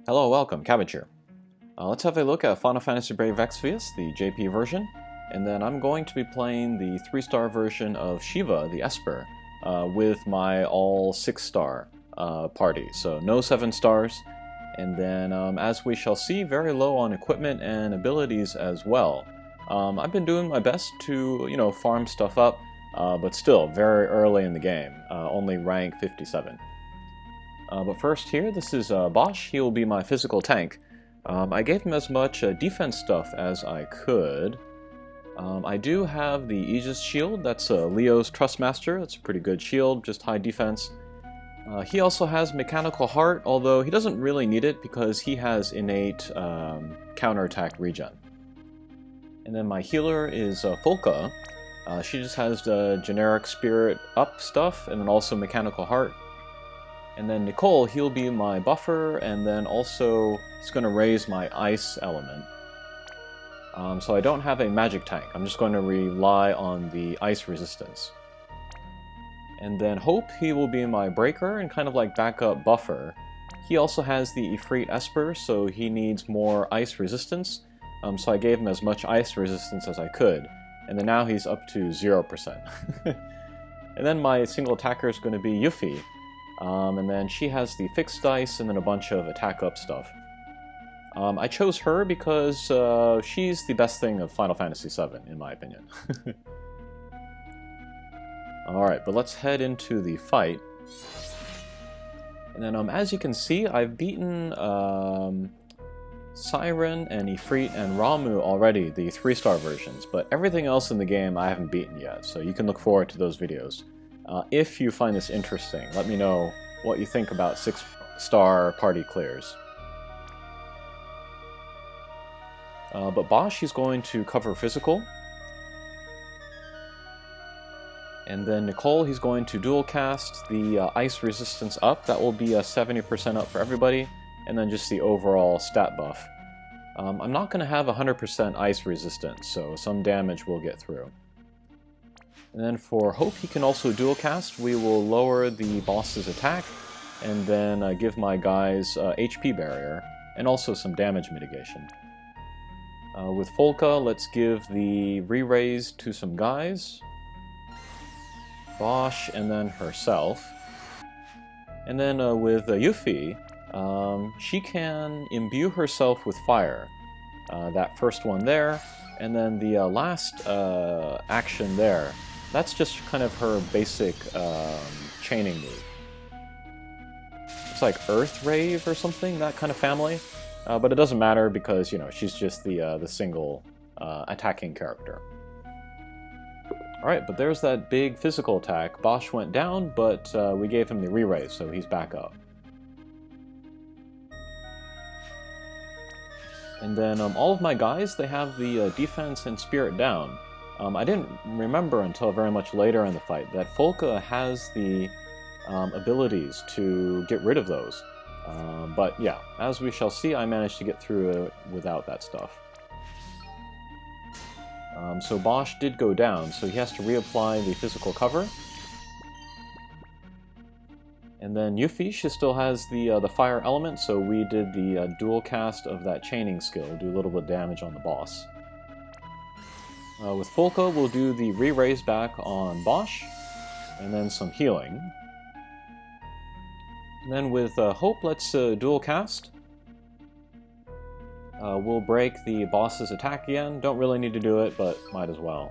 Hello, welcome, Cabbage here. Let's have a look at Final Fantasy Brave Exvius, the JP version, and then I'm going to be playing the 3-star version of Shiva, the Esper, with my all 6-star party, so no 7 stars, and then as we shall see, very low on equipment and abilities as well. I've been doing my best to, farm stuff up, but still very early in the game, only rank 57. But first here, this is Bosch. He will be my physical tank. I gave him as much defense stuff as I could. I do have the Aegis shield. That's Leo's Trustmaster. That's a pretty good shield, just high defense. He also has Mechanical Heart, although he doesn't really need it because he has innate counterattack regen. And then my healer is Folka. She just has the generic Spirit Up stuff, and then also Mechanical Heart. And then Nicole, he'll be my buffer, and then also he's going to raise my ice element. So I don't have a magic tank. I'm just going to rely on the ice resistance. And then Hope, he will be my breaker and kind of like backup buffer. He also has the Ifrit Esper, so he needs more ice resistance. So I gave him as much ice resistance as I could. And then now he's up to 0%. And then my single attacker is going to be Yuffie. And then she has the fixed dice and then a bunch of attack up stuff. I chose her because she's the best thing of Final Fantasy VII, in my opinion. Alright, but let's head into the fight. And then as you can see, I've beaten Siren and Ifrit and Ramuh already, the 3-star versions, but everything else in the game I haven't beaten yet, so you can look forward to those videos. If you find this interesting, let me know what you think about 6-star party clears. But Bosch, he's going to cover physical. And then Nicole, he's going to dual cast the ice resistance up. That will be a 70% up for everybody. And then just the overall stat buff. I'm not going to have 100% ice resistance, so some damage will get through. And then for Hope, he can also dual cast. We will lower the boss's attack, and then give my guys HP barrier, and also some damage mitigation. With Folka, let's give the re-raise to some guys. Bosch, and then herself. And then with Yuffie, she can imbue herself with fire. That first one there, and then the last action there. That's just kind of her basic chaining move. It's like Earth Rave or something, that kind of family. But it doesn't matter because, she's just the single attacking character. Alright, but there's that big physical attack. Bosch went down, but we gave him the re-raise, so he's back up. And then all of my guys, they have the defense and spirit down. I didn't remember until very much later in the fight that Folka has the abilities to get rid of those. But yeah, as we shall see, I managed to get through it without that stuff. So Bosch did go down, so he has to reapply the physical cover. And then Yuffie, she still has the fire element, so we did the dual cast of that chaining skill, do a little bit of damage on the boss. With Folka, we'll do the re-raise back on Bosch, and then some healing. And then with Hope, let's dual cast. We'll break the boss's attack again. Don't really need to do it, but might as well.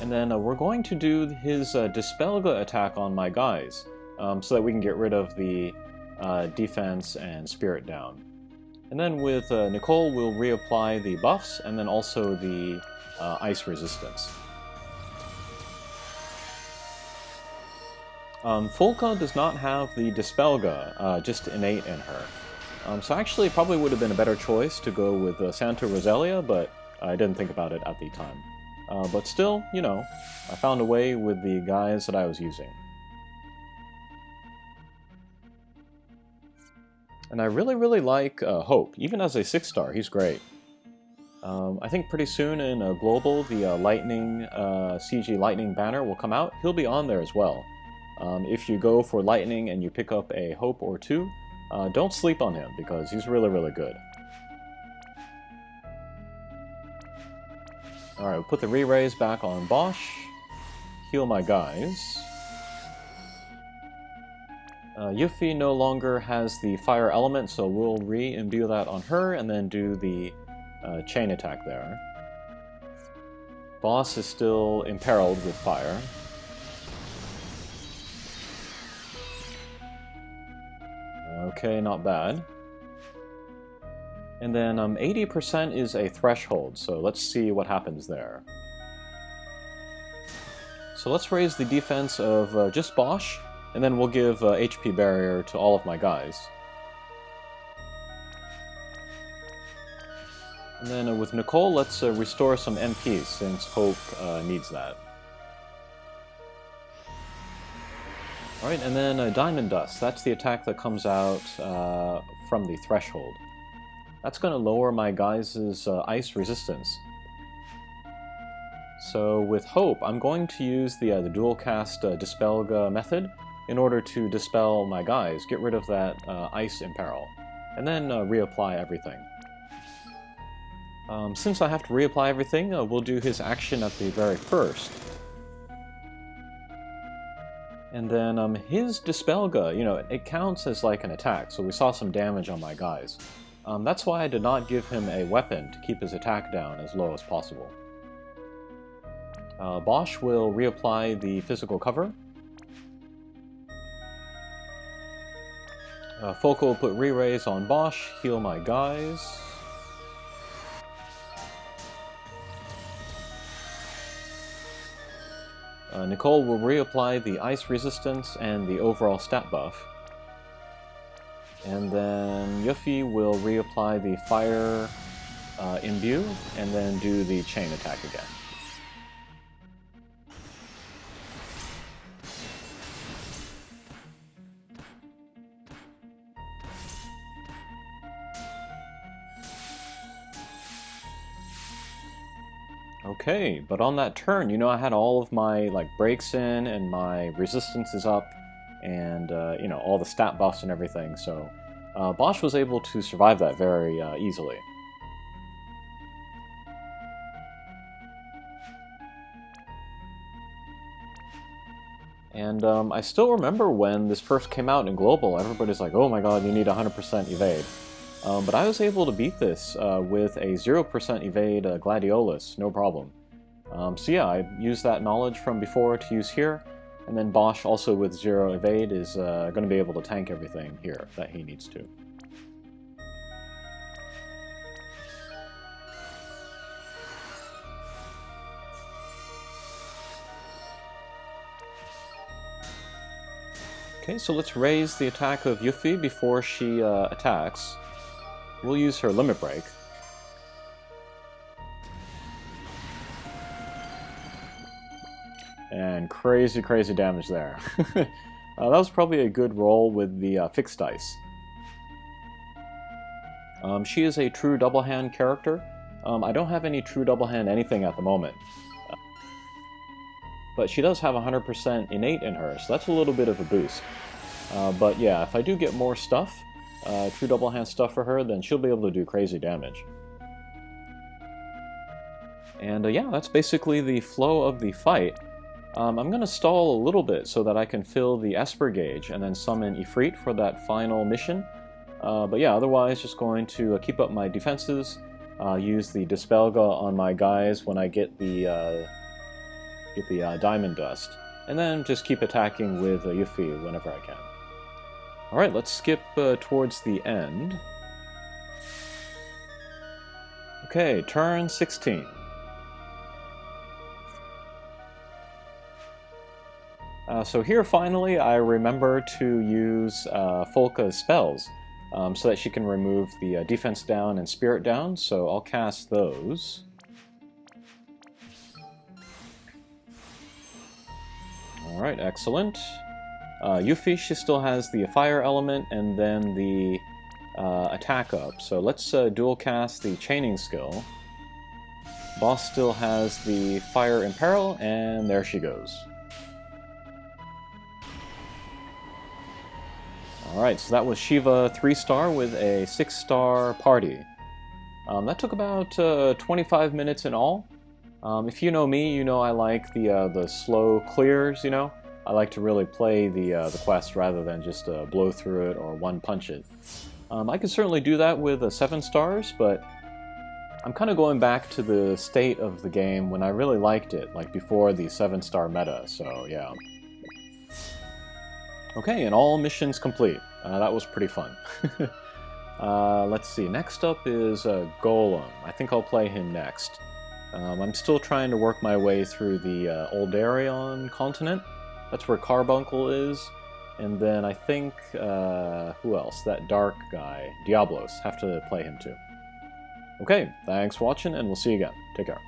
And then we're going to do his Dispelga attack on my guys, so that we can get rid of the defense and spirit down. And then with Nicole, we'll reapply the buffs, and then also the ice resistance. Folka does not have the Dispelga, just innate in her. So actually, it probably would have been a better choice to go with Santa Rosalia, but I didn't think about it at the time. But still, I found a way with the guys that I was using. And I really, really like Hope. Even as a 6-star, he's great. I think pretty soon in Global, the Lightning CG Lightning banner will come out. He'll be on there as well. If you go for lightning and you pick up a hope or two, don't sleep on him because he's really, really good. Alright, we'll put the re-raise back on Bosch. Heal my guys. Yuffie no longer has the fire element, so we'll re-imbue that on her and then do the chain attack there. Boss is still imperiled with fire. Okay, not bad. And then 80% is a threshold, so let's see what happens there. So let's raise the defense of just Bosch, and then we'll give HP barrier to all of my guys. And then with Nicole, let's restore some MP, since Hope needs that. Alright, and then Diamond Dust. That's the attack that comes out from the threshold. That's going to lower my guys' ice resistance. So with Hope, I'm going to use the dual cast Dispelga method in order to dispel my guys, get rid of that ice imperil, and then reapply everything. Since I have to reapply everything, we'll do his action at the very first. And then his Dispelga, you know, it counts as like an attack, so we saw some damage on my guys. That's why I did not give him a weapon to keep his attack down as low as possible. Bosch will reapply the physical cover. Focal will put re-raise on Bosch, heal my guys. Nicole will reapply the ice resistance and the overall stat buff. And then Yuffie will reapply the fire imbue, and then do the chain attack again. Okay, but on that turn, you know, I had all of my breaks in and my resistance is up, and you know, all the stat buffs and everything. So Bosch was able to survive that very easily. And I still remember when this first came out in Global, everybody's like, oh my god, you need 100% evade. But I was able to beat this with a 0% evade Gladiolus, no problem. So yeah, I used that knowledge from before to use here, and then Bosch also with 0 evade is going to be able to tank everything here that he needs to. Okay, so let's raise the attack of Yuffie before she attacks. We'll use her Limit Break. And crazy, crazy damage there. That was probably a good roll with the fixed dice. She is a true double hand character. I don't have any true double hand anything at the moment. But she does have 100% innate in her, so that's a little bit of a boost. But yeah, if I do get more stuff, true double hand stuff for her, then she'll be able to do crazy damage. And yeah, that's basically the flow of the fight. I'm going to stall a little bit so that I can fill the Esper gauge and then summon Ifrit for that final mission. But yeah, otherwise just going to keep up my defenses, use the Dispelga on my guys when I get the Diamond Dust, and then just keep attacking with Yuffie whenever I can. Alright, let's skip towards the end. Okay, turn 16. So here, finally, I remember to use Folka's spells, so that she can remove the defense down and spirit down, so I'll cast those. Alright, excellent. Yuffie, she still has the fire element and then the attack up, so let's dual cast the chaining skill. Boss still has the fire imperil, and there she goes. Alright, so that was Shiva 3-star with a 6-star party. That took about 25 minutes in all. If you know me, you know I like the slow clears, you know? I like to really play the quest rather than just blow through it or one-punch it. I can certainly do that with 7 stars, but I'm kind of going back to the state of the game when I really liked it, like before the 7-star meta, so yeah. Okay, and all missions complete. That was pretty fun. Let's see, next up is Golem. I think I'll play him next. I'm still trying to work my way through the Oldarion continent. That's where Carbuncle is. And then I think, who else? That dark guy, Diablos. Have to play him too. Okay, thanks for watching, and we'll see you again. Take care.